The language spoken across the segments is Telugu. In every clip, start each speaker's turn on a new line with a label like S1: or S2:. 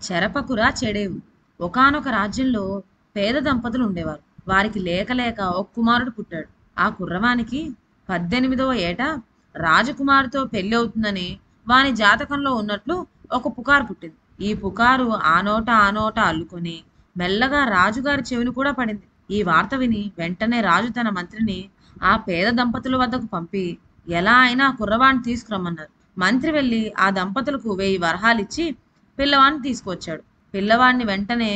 S1: చెరపకురా చెడేవు. ఒకానొక రాజ్యంలో పేద దంపతులు ఉండేవారు. వారికి లేక లేక ఒక కుమారుడు పుట్టాడు. ఆ కుర్రవానికి 18వ ఏట రాజకుమారితో పెళ్లి అవుతుందని వాని జాతకంలో ఉన్నట్లు ఒక పుకారు పుట్టింది. ఈ పుకారు ఆ నోట అల్లుకొని మెల్లగా రాజుగారి చెవిని కూడా పడింది. ఈ వార్త విని వెంటనే రాజు తన మంత్రిని ఆ పేద దంపతుల వద్దకు పంపి ఎలా అయినా ఆ కుర్రవాణ్ణి తీసుకురమ్మన్నారు. మంత్రి వెళ్ళి ఆ దంపతులకు 1000 వరహాలిచ్చి పిల్లవాడిని తీసుకువచ్చాడు. పిల్లవాడిని వెంటనే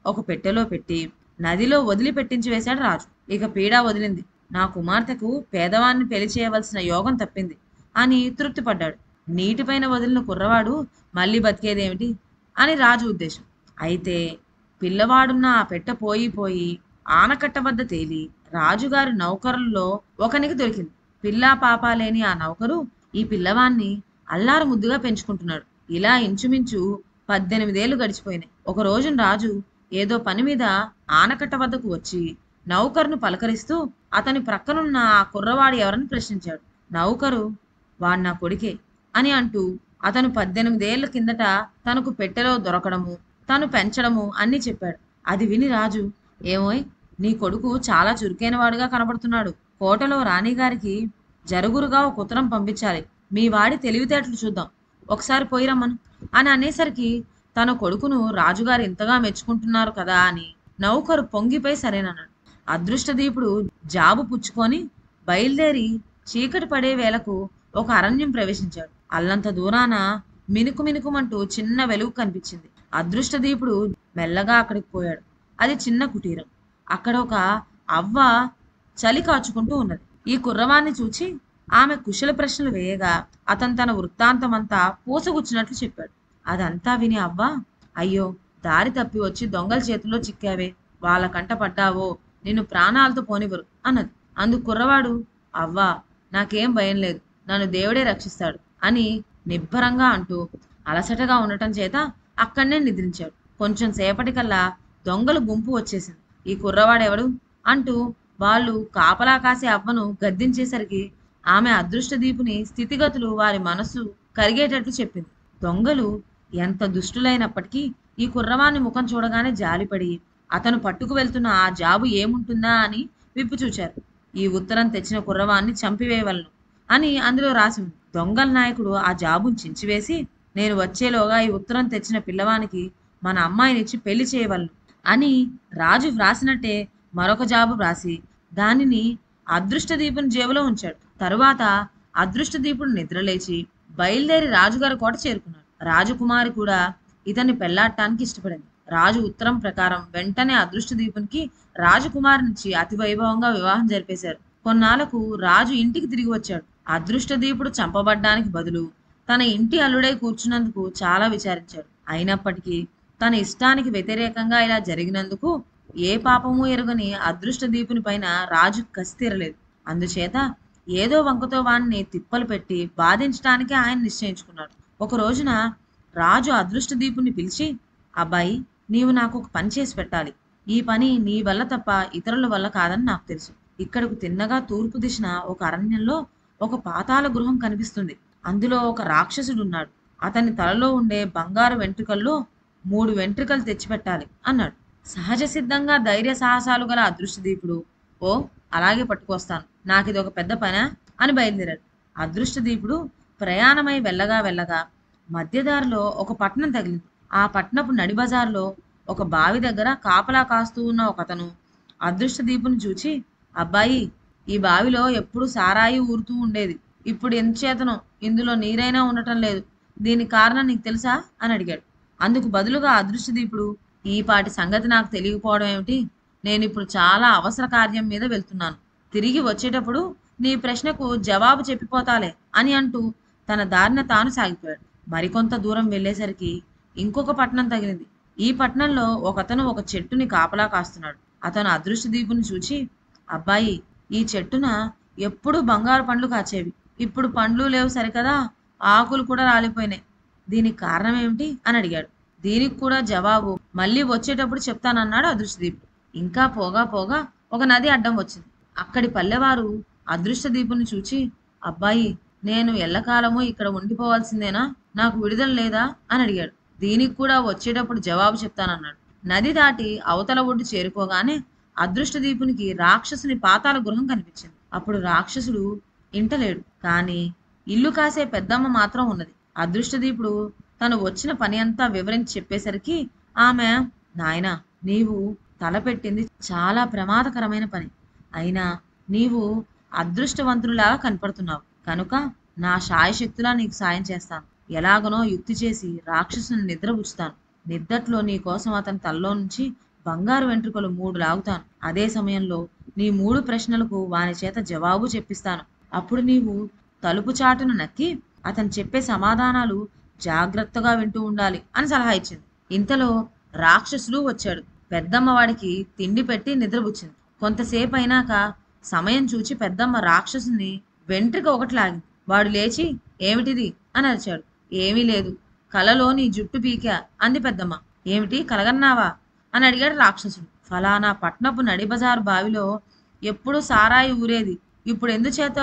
S1: ఒక పెట్టెలో పెట్టి నదిలో వదిలి పెట్టించి వేశాడు రాజు. ఇక పీడ వదిలింది. నా కుమార్తెకు పేదవాన్ని పెళ్లి చేయవలసిన యోగం తప్పింది అని తృప్తిపడ్డాడు. నీటిపైన వదిలిన కుర్రవాడు మళ్ళీ బతికేదేమిటి అని రాజు ఉద్దేశం. అయితే పిల్లవాడున్న ఆ పెట్టె పోయి పోయి ఆనకట్ట వద్ద తేలి రాజుగారి నౌకరుల్లో ఒకనికి దొరికింది. పిల్లా పాపా లేని ఆ నౌకరు ఈ పిల్లవాన్ని అల్లారు ముద్దుగా పెంచుకుంటున్నాడు. ఇలా ఇంచుమించు 18 ఏళ్లు గడిచిపోయినాయి. ఒక రోజున రాజు ఏదో పని మీద ఆనకట్ట వద్దకు వచ్చి నౌకరును పలకరిస్తూ అతని ప్రక్కనున్న ఆ కుర్రవాడు ఎవరని ప్రశ్నించాడు. నౌకరు వాడు నా కొడుకే అని అంటూ అతను 18 ఏళ్ల కిందట తనకు పెట్టెలో దొరకడము తను పెంచడము అన్నీ చెప్పాడు. అది విని రాజు, ఏమోయ్, నీ కొడుకు చాలా చురుకైన వాడుగా కనబడుతున్నాడు. కోటలో రాణిగారికి జరుగురుగా ఒక ఉత్తరం పంపించాలి. మీ వాడి తెలివితేటలు చూద్దాం, ఒకసారి పోయి రమ్మను అని అనేసరికి తన కొడుకును రాజుగారు ఇంతగా మెచ్చుకుంటున్నారు కదా అని నౌకరు పొంగిపోయి సరేనన్నాడు. అదృష్టదీపుడు జాబు పుచ్చుకొని బయలుదేరి చీకటి పడే వేళకు ఒక అరణ్యం ప్రవేశించాడు. అల్లంత దూరాన మినుకు మినుకుమంటూ చిన్న వెలుగు కనిపించింది. అదృష్టదీపుడు మెల్లగా అక్కడికి పోయాడు. అది చిన్న కుటీరం. అక్కడ ఒక అవ్వ చలి కాచుకుంటూ ఉన్నది. ఈ కుర్రవాన్ని చూచి ఆమె కుశల ప్రశ్నలు వేయగా అతను తన వృత్తాంతమంతా పూసగుచ్చినట్లు చెప్పాడు. అదంతా విని అవ్వ, అయ్యో, దారి తప్పి వచ్చి దొంగల చేతుల్లో చిక్కావే, వాళ్ళ కంట పడ్డావో నిన్ను ప్రాణాలతో పోనివ్వరు అన్నది. అందుకు కుర్రవాడు, అవ్వా, నాకేం భయం లేదు, నన్ను దేవుడే రక్షిస్తాడు అని నిబ్బరంగా అంటూ అలసటగా ఉండటం చేత అక్కడనే నిద్రించాడు. కొంచెం సేపటికల్లా దొంగలు గుంపు వచ్చేసింది. ఈ కుర్రవాడెవడు అంటూ వాళ్ళు కాపలా కాసే అవ్వను గద్దించేసరికి ఆమె అదృష్టదీపుని స్థితిగతులు వారి మనసు కరిగేటట్లు చెప్పింది. దొంగలు ఎంత దుష్టులైనప్పటికీ ఈ కుర్రవాణ్ణి ముఖం చూడగానే జాలిపడి అతను పట్టుకు వెళ్తున్న ఆ జాబు ఏముంటుందా అని విప్పు చూచారు. ఈ ఉత్తరం తెచ్చిన కుర్రవాణ్ణి చంపివేయవలను అని అందులో రాసి ఉంది. దొంగల నాయకుడు ఆ జాబును చించివేసి, నేను వచ్చేలోగా ఈ ఉత్తరం తెచ్చిన పిల్లవానికి మన అమ్మాయినిచ్చి పెళ్లి చేయవలను అని రాజు వ్రాసినట్టే మరొక జాబు వ్రాసి దానిని అదృష్టదీపుని జేబులో ఉంచాడు. తరువాత అదృష్టదీపుడు నిద్రలేచి బయలుదేరి రాజుగారి కోట చేరుకున్నాడు. రాజకుమారి కూడా ఇతన్ని పెళ్లాడటానికి ఇష్టపడింది. రాజు ఉత్తరం ప్రకారం వెంటనే అదృష్టదీపునికి రాజకుమారినిచ్చి అతి వైభవంగా వివాహం జరిపేశారు. కొన్నాళ్లకు రాజు ఇంటికి తిరిగి వచ్చాడు. అదృష్టదీపుడు చంపబడ్డానికి బదులు తన ఇంటి అల్లుడై కూర్చున్నందుకు చాలా విచారించాడు. అయినప్పటికీ తన ఇష్టానికి వ్యతిరేకంగా ఇలా జరిగినందుకు ఏ పాపము ఎరుగని అదృష్టదీపుని పైన రాజు కసి తీరలేదు. అందుచేత ఏదో వంకతో వాణ్ణి తిప్పలు పెట్టి బాధించడానికి ఆయన నిశ్చయించుకున్నాడు. ఒక రోజున రాజు అదృష్టదీపుని పిలిచి, అబ్బాయి, నీవు నాకు ఒక పని చేసి పెట్టాలి. ఈ పని నీ వల్ల తప్ప ఇతరుల వల్ల కాదని నాకు తెలుసు. ఇక్కడకు తిన్నగా తూర్పు దిశన ఒక అరణ్యంలో ఒక పాతాళ గృహం కనిపిస్తుంది. అందులో ఒక రాక్షసుడు ఉన్నాడు. అతని తలలో ఉండే బంగారు వెంట్రుకల్లో 3 వెంట్రుకలు తెచ్చిపెట్టాలి అన్నాడు. సహజ సిద్ధంగా ధైర్య సాహసాలు గల అదృష్టదీపుడు, ఓ, అలాగే పట్టుకొస్తాను, నాకిది ఒక పెద్ద పనా అని బయలుదేరాడు. అదృష్టదీపుడు ప్రయాణమై వెళ్ళగా వెళ్ళగా మధ్యదారిలో ఒక పట్టణం తగిలింది. ఆ పట్టణపు నడిబజార్లో ఒక బావి దగ్గర కాపలా కాస్తూ ఉన్న ఒకతను అదృష్టదీపుని చూచి, అబ్బాయి, ఈ బావిలో ఎప్పుడు సారాయి ఊరుతూ ఉండేది. ఇప్పుడు ఎంచేతనో ఇందులో నీరైనా ఉండటం లేదు. దీనికి కారణం నీకు తెలుసా అని అడిగాడు. అందుకు బదులుగా అదృష్టదీపుడు, ఈ పాటి సంగతి నాకు తెలియకపోవడం ఏమిటి? నేను ఇప్పుడు చాలా అవసర కార్యం మీద వెళ్తున్నాను. తిరిగి వచ్చేటప్పుడు నీ ప్రశ్నకు జవాబు చెప్పిపోతాలే అని అంటూ తన దారిన తాను సాగిపోయాడు. మరికొంత దూరం వెళ్ళేసరికి ఇంకొక పట్టణం తగిలింది. ఈ పట్టణంలో ఒకతను ఒక చెట్టుని కాపలా కాస్తున్నాడు. అతను అదృష్టదీపుని చూచి, అబ్బాయి, ఈ చెట్టున ఎప్పుడు బంగారు పండ్లు కాచేవి. ఇప్పుడు పండ్లు లేవు సరికదా, ఆకులు కూడా రాలిపోయినాయి. దీనికి కారణం ఏమిటి అని అడిగాడు. దీనికి కూడా జవాబు మళ్ళీ వచ్చేటప్పుడు చెప్తానన్నాడు అదృష్టదీపుడు. ఇంకా పోగా పోగా ఒక నది అడ్డం వచ్చింది. అక్కడి పల్లెవారు అదృష్టదీపుని చూచి, అబ్బాయి, నేను ఎల్లకాలము ఇక్కడ ఉండిపోవాల్సిందేనా? నాకు విడుదల లేదా అని అడిగాడు. దీనికి కూడా వచ్చేటప్పుడు జవాబు చెప్తానన్నాడు. నది దాటి అవతల ఒడ్డు చేరుకోగానే అదృష్టదీపునికి రాక్షసుని పాతాళ గృహం కనిపించింది. అప్పుడు రాక్షసుడు ఇంటలేడు, కానీ ఇల్లు కాసే పెద్దమ్మ మాత్రం ఉన్నది. అదృష్టదీపుడు తను వచ్చిన పని అంతా వివరించి చెప్పేసరికి ఆమె, నాయనా, నీవు తలపెట్టింది చాలా ప్రమాదకరమైన పని. అయినా నీవు అదృష్టవంతుడిలాగా కనపడుతున్నావు కనుక నా శాయశక్తులా నీకు సాయం చేస్తాను. ఎలాగనో యుక్తి చేసి రాక్షసుని నిద్రపుచ్చుతాను. నిద్దట్లో నీ కోసం అతని తల్లో నుంచి బంగారు వెంట్రుకలు 3 లాగుతాను. అదే సమయంలో నీ 3 ప్రశ్నలకు వాని చేత జవాబు చెప్పిస్తాను. అప్పుడు నీవు తలుపు చాటును నక్కి అతను చెప్పే సమాధానాలు జాగ్రత్తగా వింటూ ఉండాలి అని సలహా ఇచ్చింది. ఇంతలో రాక్షసుడు వచ్చాడు. పెద్దమ్మ వాడికి తిండి పెట్టి నిద్రపుచ్చింది. కొంతసేపు అయినాక సమయం చూచి పెద్దమ్మ రాక్షసుని వెంట్రుక ఒకటి లాగింది. వాడు లేచి, ఏమిటిది అని అరిచాడు. ఏమీ లేదు, కలలో నీ జుట్టు పీకా అంది పెద్దమ్మ. ఏమిటి, కలగన్నావా అని అడిగాడు రాక్షసుడు. ఫలానా పట్నపు నడిబజారు బావిలో ఎప్పుడు సారాయి ఊరేది, ఇప్పుడు ఎందుచేత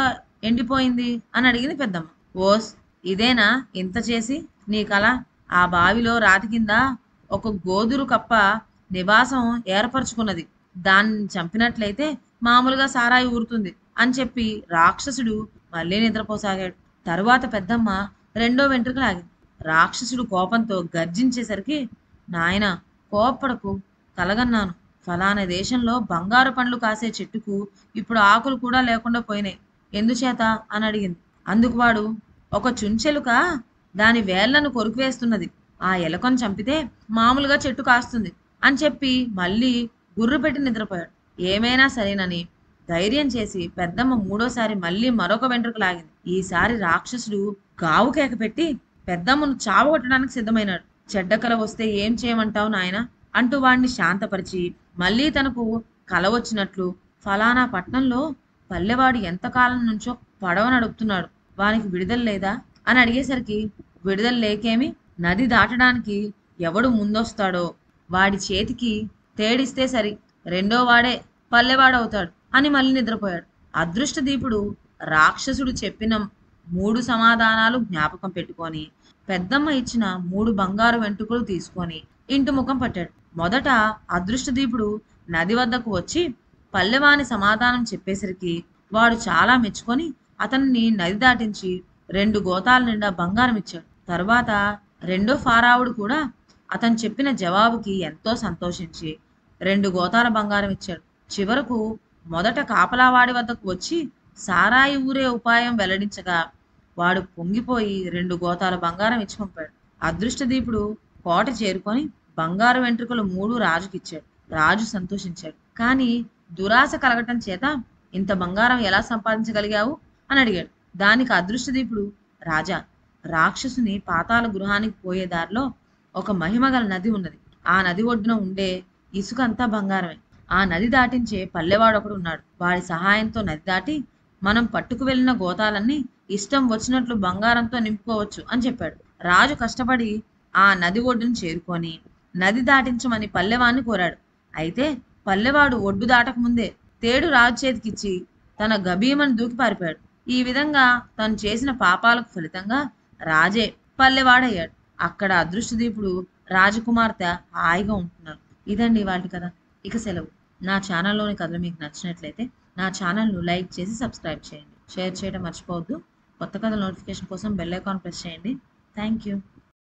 S1: ఎండిపోయింది అని అడిగింది పెద్దమ్మ. ఓస్, ఇదేనా ఇంత చేసి నీ కల? ఆ బావిలో రాతి కింద ఒక గోదురు కప్ప నివాసం ఏర్పరచుకున్నది. దాన్ని చంపినట్లయితే మామూలుగా సారాయి ఊరుతుంది అని చెప్పి రాక్షసుడు మళ్ళీ నిద్రపోసాగాడు. తరువాత పెద్దమ్మ రెండో వెంట్రుక లాగింది. రాక్షసుడు కోపంతో గర్జించేసరికి, నాయనా, కోప్పడకు, కలగన్నాను. ఫలానా దేశంలో బంగారు పండ్లు కాసే చెట్టుకు ఇప్పుడు ఆకులు కూడా లేకుండా పోయినాయి. ఎందుచేత అని అడిగింది. అందుకు వాడు, ఒక చుంచెలుక దాని వేళ్లను కొరికి వేస్తున్నది. ఆ ఎలకను చంపితే మామూలుగా చెట్టు కాస్తుంది అని చెప్పి మళ్ళీ గుర్రు పెట్టి నిద్రపోయాడు. ఏమైనా సరేనని ధైర్యం చేసి పెద్దమ్మ మూడోసారి మళ్ళీ మరొక వెంట్రుక లాగింది. ఈసారి రాక్షసుడు గావు కేక పెట్టి పెద్దమ్మను చావగొట్టడానికి సిద్ధమైనాడు. చెడ్డ కల వస్తే ఏం చేయమంటావు నాయన అంటూ వాడిని శాంతపరిచి మళ్ళీ తనకు కల వచ్చినట్లు, ఫలానా పట్నంలో పల్లెవాడు ఎంతకాలం నుంచో పడవ నడుపుతున్నాడు, వానికి విడుదల లేదా అని అడిగేసరికి, విడుదల లేకేమి, నది దాటడానికి ఎవడు ముందొస్తాడో వాడి చేతికి తేడిస్తే సరి, రెండో వాడే పల్లెవాడవుతాడు అని మళ్ళీ నిద్రపోయాడు. అదృష్టదీపుడు రాక్షసుడు చెప్పిన 3 సమాధానాలు జ్ఞాపకం పెట్టుకొని పెద్దమ్మ ఇచ్చిన 3 బంగారు వెంట్రుకలు తీసుకొని ఇంటి ముఖం పట్టాడు. మొదట అదృష్టదీపుడు నది వద్దకు వచ్చి పల్లెవాని సమాధానం చెప్పేసరికి వాడు చాలా మెచ్చుకొని అతన్ని నది దాటించి 2 గోతాల నిండా బంగారం ఇచ్చాడు. తర్వాత రెండో ఫారావుడు కూడా అతను చెప్పిన జవాబుకి ఎంతో సంతోషించి 2 గోతాల బంగారం ఇచ్చాడు. చివరకు మొదట కాపలావాడి వద్దకు వచ్చి సారాయి ఊరే ఉపాయం వెల్లడించగా వాడు పొంగిపోయి 2 గోతాల బంగారం ఇచ్చి పంపాడు. అదృష్టదీపుడు కోట చేరుకొని బంగారు వెంట్రుకలు 3 రాజుకిచ్చాడు. రాజు సంతోషించాడు. కానీ దురాశ కలగటం చేత, ఇంత బంగారం ఎలా సంపాదించగలిగావు అని అడిగాడు. దానికి అదృష్టదీపుడు, రాజా, రాక్షసుని పాతాళ గృహానికి పోయే దారిలో ఒక మహిమగల నది ఉన్నది. ఆ నది ఒడ్డున ఉండే ఇసుక అంతా బంగారమే. ఆ నది దాటించే పల్లెవాడు ఒకడు ఉన్నాడు. వాడి సహాయంతో నది దాటి మనం పట్టుకు వెళ్ళిన గోతాలన్నీ ఇష్టం వచ్చినట్లు బంగారంతో నింపుకోవచ్చు అని చెప్పాడు. రాజు కష్టపడి ఆ నది ఒడ్డును చేరుకొని నది దాటించమని పల్లెవాడిని కోరాడు. అయితే పల్లెవాడు ఒడ్డు దాటక ముందే తేడు రాజు చేతికిచ్చి తన గభీమను దూకి పారిపోయాడు. ఈ విధంగా తను చేసిన పాపాలకు ఫలితంగా రాజే పల్లెవాడయ్యాడు. అక్కడ అదృష్టదీపుడు రాజకుమార్తె హాయిగా ఉంటున్నారు. ఇదండి వాటి కథ. ఇక సెలవు. నా ఛానల్లోని కథలు మీకు నచ్చినట్లయితే నా ఛానల్ను లైక్ చేసి సబ్స్క్రైబ్ చేయండి. షేర్ చేయడం మర్చిపోవద్దు. కొత్త కథల నోటిఫికేషన్ కోసం బెల్ ఐకాన్ ప్రెస్ చేయండి. Thank you.